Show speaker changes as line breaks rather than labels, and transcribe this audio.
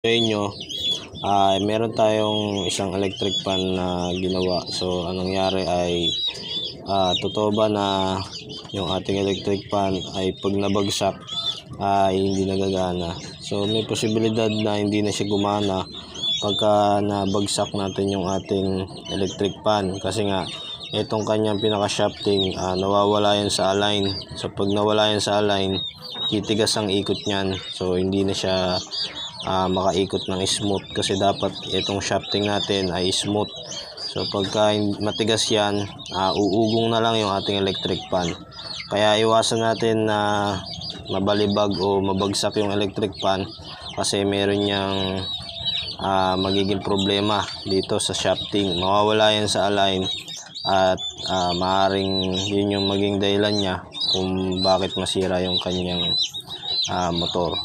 sa inyo, meron tayong isang electric fan na ginawa. So anong nangyari ay totoo ba na yung ating electric fan ay pag nabagsak ay hindi nagagana. So may posibilidad na hindi na siya gumana pagka nabagsak natin yung ating electric fan, kasi nga itong kanyang pinaka shafting, nawawala yan sa align. So pag nawala yan sa align, titigas ang ikot niyan. So hindi na siya makaikot ng smooth, kasi dapat itong shafting natin ay smooth. So pagka matigas yan, uugong na lang yung ating electric fan. Kaya iwasan natin na mabalibag o mabagsak yung electric fan, kasi meron niyang magiging problema dito sa shafting. Mawawala yan sa align at maaaring yun yung maging dahilan niya kung bakit masira yung kanyang motor.